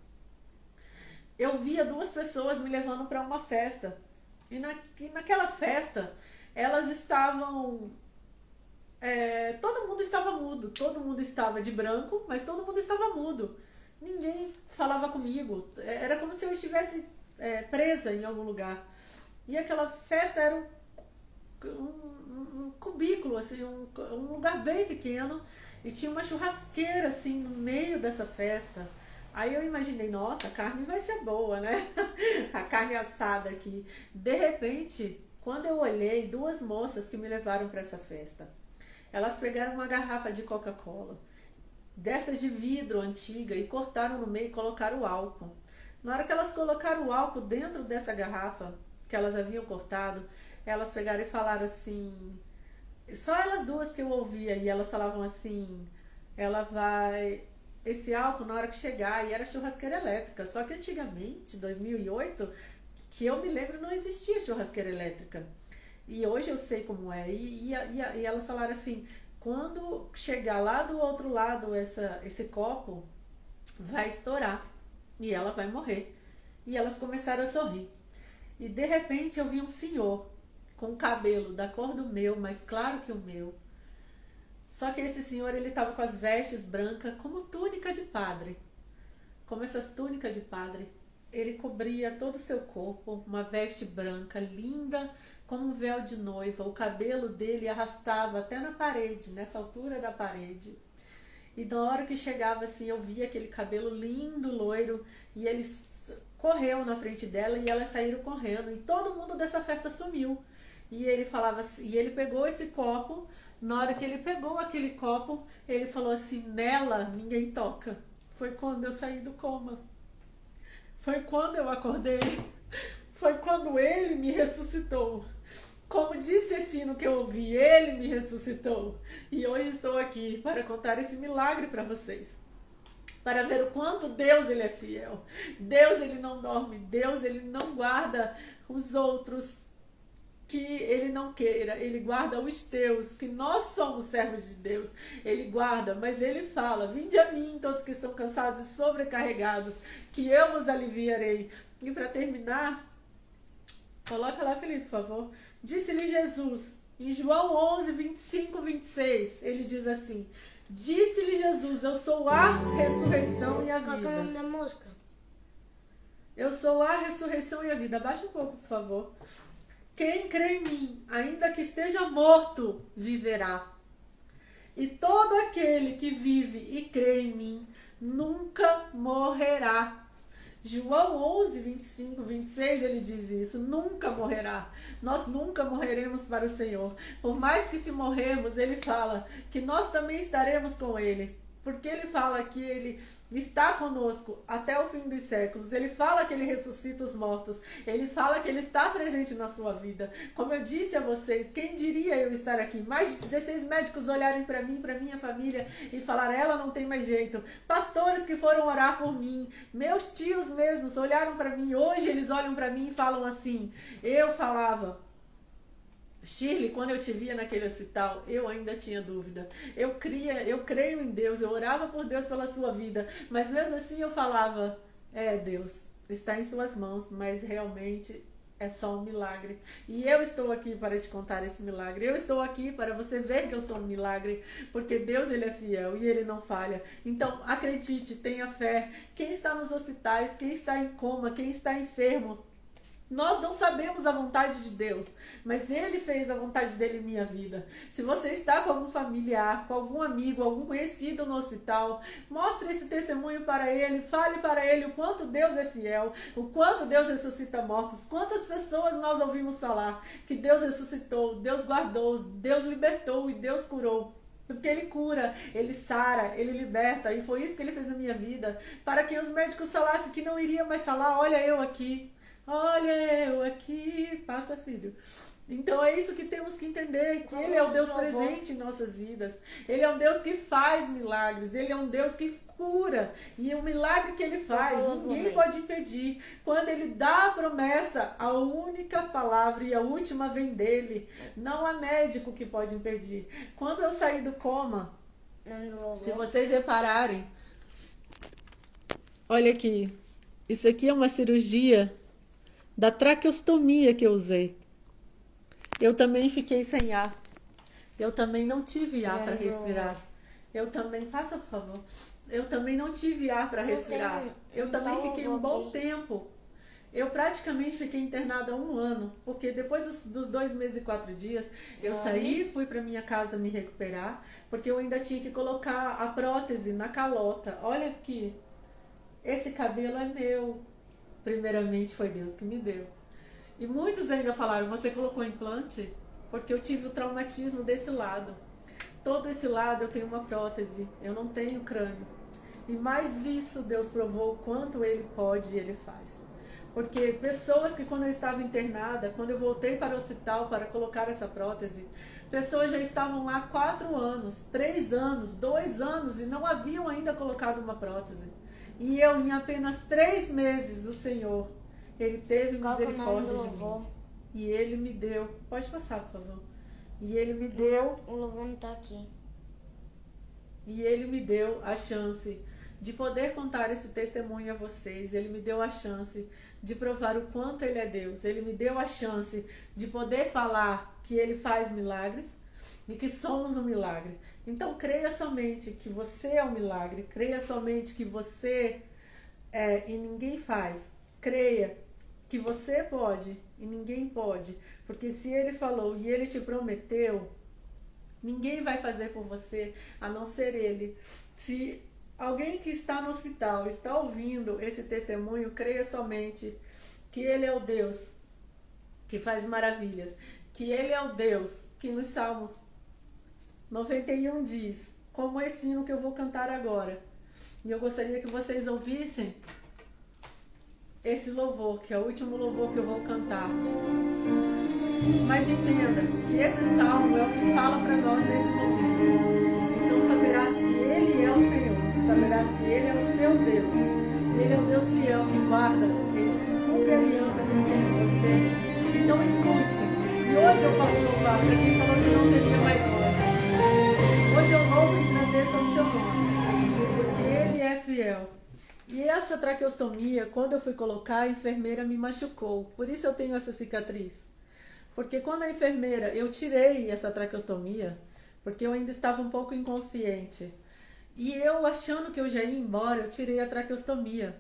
eu via duas pessoas me levando para uma festa. E naquela festa, elas estavam... todo mundo estava mudo. Todo mundo estava de branco, mas todo mundo estava mudo. Ninguém falava comigo. Era como se eu estivesse presa em algum lugar. E aquela festa era um cubículo, assim, um lugar bem pequeno. E tinha uma churrasqueira, assim, no meio dessa festa. Aí eu imaginei, nossa, a carne vai ser boa, né? A carne assada aqui. De repente, quando eu olhei, duas moças que me levaram para essa festa, elas pegaram uma garrafa de Coca-Cola, dessas de vidro antiga, e cortaram no meio e colocaram o álcool. Na hora que elas colocaram o álcool dentro dessa garrafa que elas haviam cortado, elas pegaram e falaram assim, só elas duas que eu ouvia, e elas falavam assim, esse álcool na hora que chegar, e era churrasqueira elétrica, só que antigamente, 2008, que eu me lembro, não existia churrasqueira elétrica. E hoje eu sei como é. E elas falaram assim, quando chegar lá do outro lado esse copo, vai estourar e ela vai morrer. E elas começaram a sorrir. E de repente eu vi um senhor com cabelo da cor do meu, mais claro que o meu. Só que esse senhor, ele estava com as vestes brancas como túnica de padre. Como essas túnicas de padre. Ele cobria todo o seu corpo, uma veste branca, linda como um véu de noiva. O cabelo dele arrastava até na parede, nessa altura da parede. E na hora que chegava assim, eu via aquele cabelo lindo, loiro, e ele correu na frente dela e elas saíram correndo. E todo mundo dessa festa sumiu. E ele falava assim, e ele pegou esse copo, na hora que ele pegou aquele copo, ele falou assim, nela ninguém toca. Foi quando eu saí do coma. Foi quando eu acordei, foi quando ele me ressuscitou. Como disse esse hino que eu ouvi, ele me ressuscitou. E hoje estou aqui para contar esse milagre para vocês. Para ver o quanto Deus, ele é fiel. Deus, ele não dorme. Deus, ele não guarda os outros que ele não queira. Ele guarda os teus, que nós somos servos de Deus. Ele guarda, mas ele fala, vinde a mim todos que estão cansados e sobrecarregados, que eu vos aliviarei. E para terminar, coloca lá, Felipe, por favor. Disse-lhe Jesus, em João 11, 25, 26, ele diz assim, disse-lhe Jesus, eu sou a ressurreição e a vida. Qual é o nome da música? Eu sou a ressurreição e a vida. Abaixa um pouco, por favor. Quem crê em mim, ainda que esteja morto, viverá. E todo aquele que vive e crê em mim, nunca morrerá. João 11, 25, 26, ele diz isso, nunca morrerá. Nós nunca morreremos para o Senhor. Por mais que se morrermos, ele fala que nós também estaremos com ele. Porque ele fala que ele está conosco até o fim dos séculos. Ele fala que ele ressuscita os mortos. Ele fala que ele está presente na sua vida. Como eu disse a vocês, quem diria eu estar aqui? Mais de 16 médicos olharem para mim, para minha família e falaram, ela não tem mais jeito. Pastores que foram orar por mim. Meus tios mesmos olharam para mim. Hoje eles olham para mim e falam assim. Eu falava... Shirley, quando eu te via naquele hospital, eu ainda tinha dúvida. Eu creio em Deus, eu orava por Deus pela sua vida, mas mesmo assim eu falava, Deus, está em suas mãos, mas realmente é só um milagre. E eu estou aqui para te contar esse milagre. Eu estou aqui para você ver que eu sou um milagre, porque Deus, ele é fiel e ele não falha. Então, acredite, tenha fé. Quem está nos hospitais, quem está em coma, quem está enfermo, nós não sabemos a vontade de Deus, mas Ele fez a vontade dele em minha vida. Se você está com algum familiar, com algum amigo, algum conhecido no hospital, mostre esse testemunho para ele, fale para ele o quanto Deus é fiel, o quanto Deus ressuscita mortos, quantas pessoas nós ouvimos falar que Deus ressuscitou, Deus guardou, Deus libertou e Deus curou. Porque Ele cura, Ele sara, Ele liberta. E foi isso que Ele fez na minha vida. Para que os médicos falassem que não iria mais falar, olha eu aqui. Olha eu aqui. Passa, filho. Então é isso que temos que entender, que Ele é o Deus presente em nossas vidas. Ele é um Deus que faz milagres. Ele é um Deus que cura. E o milagre que Ele faz, ninguém pode impedir. Quando Ele dá a promessa, a única palavra e a última vem dele. Não há médico que pode impedir. Quando eu saí do coma, se vocês repararem, olha aqui. Isso aqui é uma cirurgia da traqueostomia que eu usei. Eu também fiquei sem ar. Eu também não tive ar para respirar. Eu também, passa por favor. Eu também não tive ar para respirar. Eu também fiquei um bom tempo. Eu praticamente fiquei internada 1 ano, porque depois dos 2 meses e 4 dias, eu saí, fui para minha casa me recuperar, porque eu ainda tinha que colocar a prótese na calota. Olha aqui, esse cabelo é meu. Primeiramente foi Deus que me deu. E muitos ainda falaram, você colocou implante? Porque eu tive o traumatismo desse lado. Todo esse lado eu tenho uma prótese, eu não tenho crânio. E mais isso Deus provou o quanto Ele pode e Ele faz. Porque pessoas que quando eu estava internada, quando eu voltei para o hospital para colocar essa prótese, pessoas já estavam lá 4 anos, 3 anos, 2 anos e não haviam ainda colocado uma prótese. E eu em apenas 3 meses, o Senhor, Ele teve misericórdia de mim. E Ele me deu. Pode passar, por favor. E Ele me deu. O louvor não tá aqui. E Ele me deu a chance de poder contar esse testemunho a vocês. Ele me deu a chance de provar o quanto Ele é Deus. Ele me deu a chance de poder falar que Ele faz milagres e que somos um milagre. Então creia somente que você é um milagre. Creia somente que você é e ninguém faz. Creia que você pode e ninguém pode, porque se Ele falou e Ele te prometeu, ninguém vai fazer por você a não ser Ele. Se alguém que está no hospital está ouvindo esse testemunho, creia somente que Ele é o Deus que faz maravilhas, que Ele é o Deus que nos Salmos 91 diz, como esse hino que eu vou cantar agora. E eu gostaria que vocês ouvissem esse louvor, que é o último louvor que eu vou cantar. Mas entenda que esse salmo é o que fala para nós nesse momento. Então saberás que Ele é o Senhor, saberás que Ele é o seu Deus. Ele é o Deus fiel que guarda, Ele cumpre a aliança que Ele tem com você. Então escute. E hoje eu posso louvar para quem falou que não teria mais voz. Hoje eu louvo e agradeço ao seu nome, porque Ele é fiel. E essa traqueostomia, quando eu fui colocar, a enfermeira me machucou. Por isso eu tenho essa cicatriz. Porque quando a enfermeira, eu tirei essa traqueostomia, porque eu ainda estava um pouco inconsciente. E eu, achando que eu já ia embora, eu tirei a traqueostomia.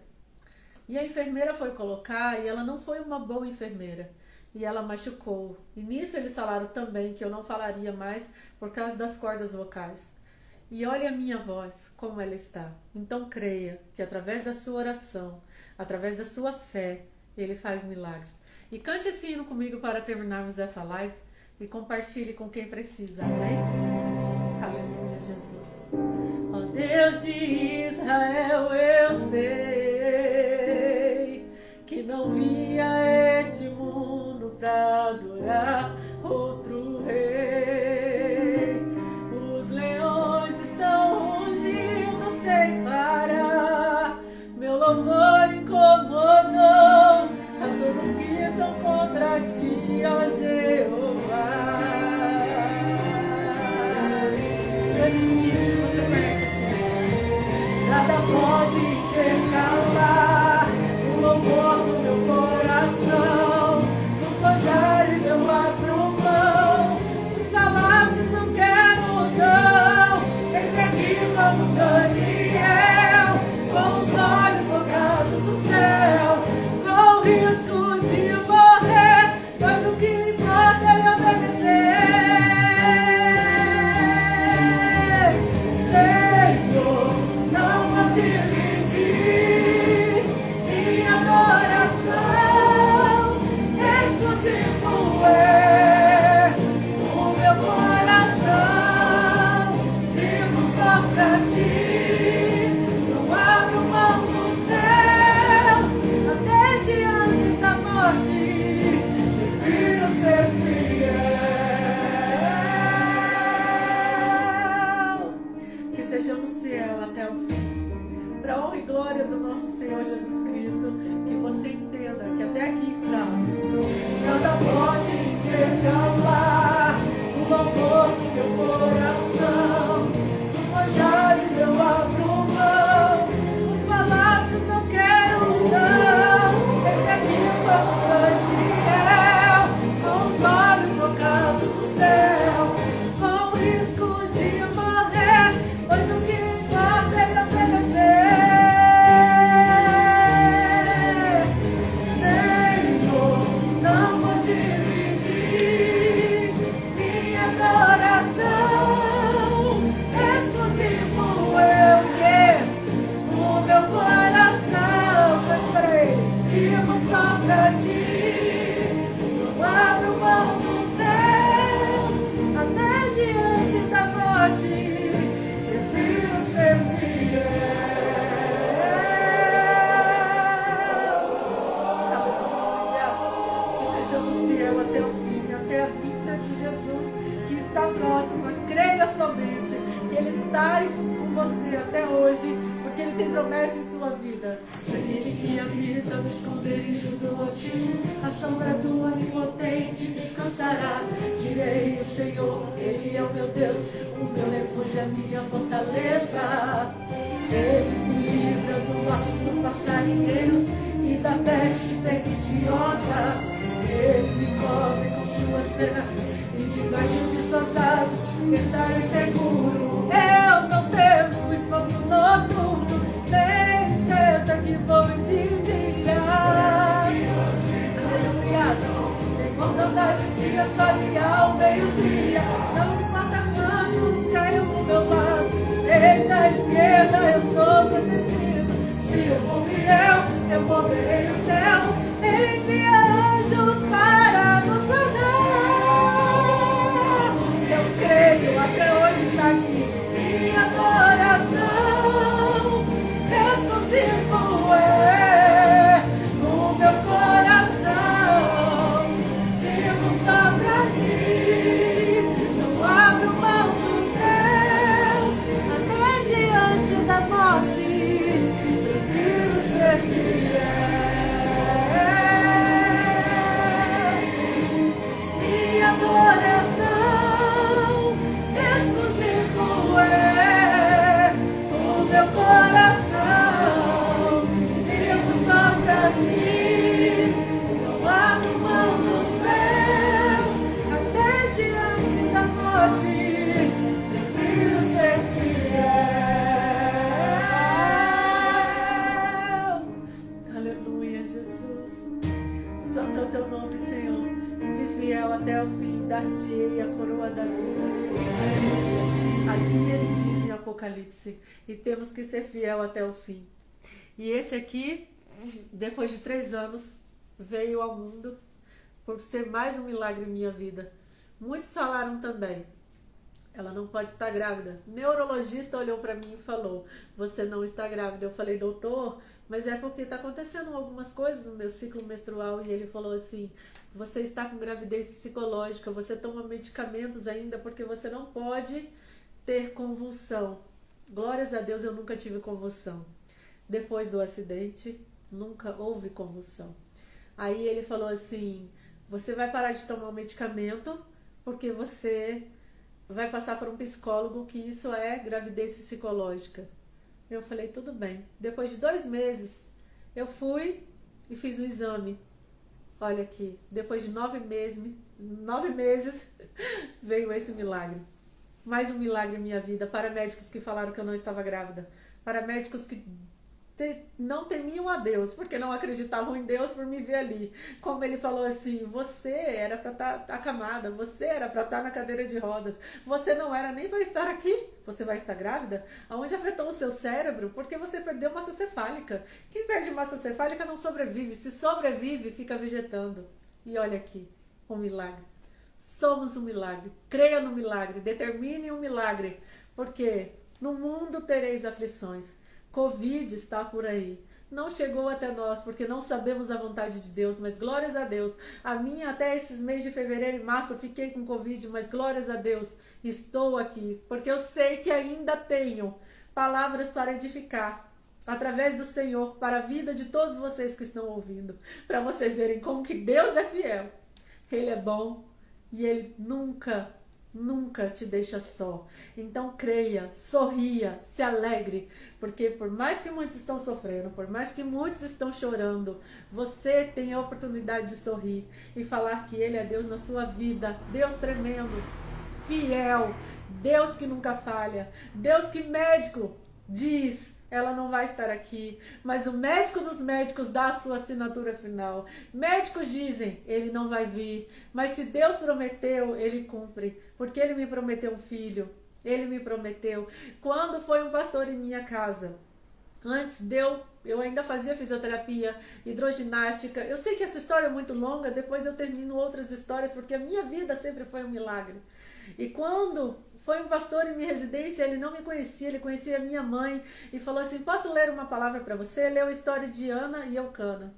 E a enfermeira foi colocar, e ela não foi uma boa enfermeira. E ela machucou. E nisso eles falaram também que eu não falaria mais por causa das cordas vocais. E olha a minha voz, como ela está. Então creia que através da sua oração, através da sua fé, Ele faz milagres. E cante esse hino comigo para terminarmos essa live e compartilhe com quem precisa. Amém? Aleluia, Jesus. Ó Deus de Israel, eu sei que não via este mundo para adorar outro rei. Os leões estão rugindo sem parar. Meu louvor incomodou a todos que são contra ti, ó Jeová. Cante comigo se você conhece esse Senhor. Nada pode intercalar o louvor do meu coração. Nos manjares eu abro mão, nos palácios não quero não. Eis-me aqui como Daniel, com os olhos focados no céu, com o risco de morrer, mas o que importa é obedecer. Senhor, não pode nosso Senhor Jesus Cristo, que você entenda que até aqui está. Nada pode intercalar o louvor do meu coração. Dos manjares eu abro mão, os palácios não quero não. Esse aqui como Daniel, com os olhos focados no céu, com o risco de morrer, pois o que importa é obedecer. Senhor, não vou dividir minha adoração. Exclusivo eu quero o meu coração. Cante para ele. Vivo só pra ti. Não abro mão do céu, até diante da morte. Prefiro ser fiel. Que sejamos fiel até o fim, até a vinda de Jesus, que está próxima. Creia somente que Ele está com você até hoje, porque Ele tem promessa em sua vida. Aquele que habita no esconderijo do Altíssimo, a sombra do Onipotente descansará. Direi o Senhor, Ele é o meu Deus, o meu refúgio, a minha fortaleza. Ele me livra do laço do passarinheiro e da peste perniciosa. Ele me cobre com suas penas e debaixo de suas asas estarei seguro. Eu não temo espanto noturno, nem seta que voe de dia. Aleluia. Nem mortandade que assolte ao meio-dia. Não importa quantos caiam do meu lado, direita, esquerda, eu sou protegido. Se eu for fiel, eu moverei o céu. Ele envia anjos para nos guardar. Eu creio, até hoje está aqui minha adoração. Exclusivo é o meu coração. Vivo só pra ti, não abro mão do céu, até diante da morte. Prefiro ser fiel. Minha adoração exclusivo é o meu coração. Vivo só pra ti, não abro mão do céu, até diante da morte. Prefiro ser fiel. Aleluia, Jesus. Santo é o teu nome, Senhor. Se fiel até o fim, dar-te-ei a coroa da vida. Assim ele diz em Apocalipse. E temos que ser fiel até o fim. E esse aqui, depois de 3 anos, veio ao mundo por ser mais um milagre em minha vida. Muitos falaram também: ela não pode estar grávida. O neurologista olhou para mim e falou: você não está grávida. Eu falei: doutor, mas é porque está acontecendo algumas coisas no meu ciclo menstrual. E ele falou assim: você está com gravidez psicológica, você toma medicamentos ainda porque você não pode ter convulsão. Glórias a Deus, eu nunca tive convulsão. Depois do acidente, nunca houve convulsão. Aí ele falou assim: você vai parar de tomar o medicamento porque você vai passar por um psicólogo, que isso é gravidez psicológica. Eu falei: tudo bem. Depois de 2 meses, eu fui e fiz o exame. Olha aqui, depois de 9 meses, veio esse milagre. Mais um milagre em minha vida. Paramédicos que falaram que eu não estava grávida. Paramédicos que não temiam a Deus, porque não acreditavam em Deus por me ver ali. Como ele falou assim: você era para estar acamada, você era para estar na cadeira de rodas, você não era nem para estar aqui, você vai estar grávida? Aonde afetou o seu cérebro? Porque você perdeu massa cefálica. Quem perde massa cefálica não sobrevive, se sobrevive, fica vegetando. E olha aqui, um milagre. Somos um milagre. Creia no milagre, determine um milagre, porque no mundo tereis aflições. Covid está por aí. Não chegou até nós, porque não sabemos a vontade de Deus, mas glórias a Deus. A minha, até esses meses de fevereiro e março, eu fiquei com Covid, mas glórias a Deus, estou aqui, porque eu sei que ainda tenho palavras para edificar. através do Senhor, para a vida de todos vocês que estão ouvindo, para vocês verem como que Deus é fiel. Ele é bom e Ele nunca te deixa só. Então creia, sorria, se alegre, porque por mais que muitos estão sofrendo, por mais que muitos estão chorando, você tem a oportunidade de sorrir e falar que Ele é Deus na sua vida, Deus tremendo, fiel, Deus que nunca falha, Deus que médico diz, ela não vai estar aqui, mas o médico dos médicos dá a sua assinatura final. Médicos dizem, ele não vai vir, mas se Deus prometeu, ele cumpre, porque ele me prometeu um filho, ele me prometeu. Quando foi um pastor em minha casa, antes eu ainda fazia fisioterapia, hidroginástica. Eu sei que essa história é muito longa, depois eu termino outras histórias, porque a minha vida sempre foi um milagre. E quando foi um pastor em minha residência, ele não me conhecia, ele conhecia a minha mãe e falou assim, posso ler uma palavra para você? Leu a história de Ana e Eucana.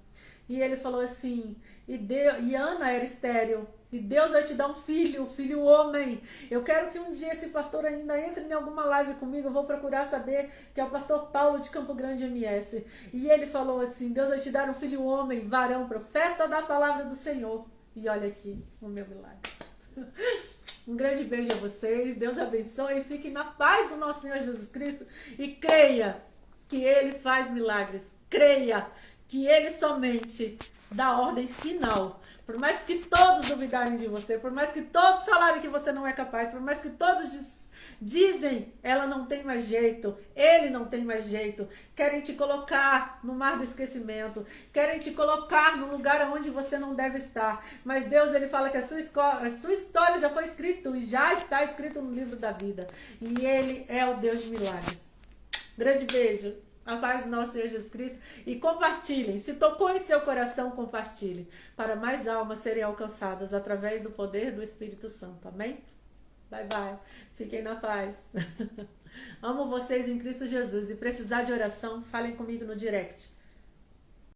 E ele falou assim, e Ana era estéril, e Deus vai te dar um filho homem. Eu quero que um dia esse pastor ainda entre em alguma live comigo, eu vou procurar saber, que é o pastor Paulo de Campo Grande MS. E ele falou assim, Deus vai te dar um filho homem, varão, profeta da palavra do Senhor. E olha aqui o meu milagre. Um grande beijo a vocês, Deus abençoe e fiquem na paz do nosso Senhor Jesus Cristo e creia que Ele faz milagres, creia que Ele somente dá a ordem final. Por mais que todos duvidarem de você, por mais que todos falarem que você não é capaz, por mais que todos dizem, ela não tem mais jeito, ele não tem mais jeito, querem te colocar no mar do esquecimento, querem te colocar no lugar onde você não deve estar, mas Deus, ele fala que a sua história já foi escrita e já está escrito no livro da vida, e ele é o Deus de milagres. Grande beijo, a paz do nosso Senhor Jesus Cristo, e compartilhem, se tocou em seu coração, compartilhe, para mais almas serem alcançadas através do poder do Espírito Santo, amém? Bye, bye. Fiquem na paz. Amo vocês em Cristo Jesus. E precisar de oração, falem comigo no direct.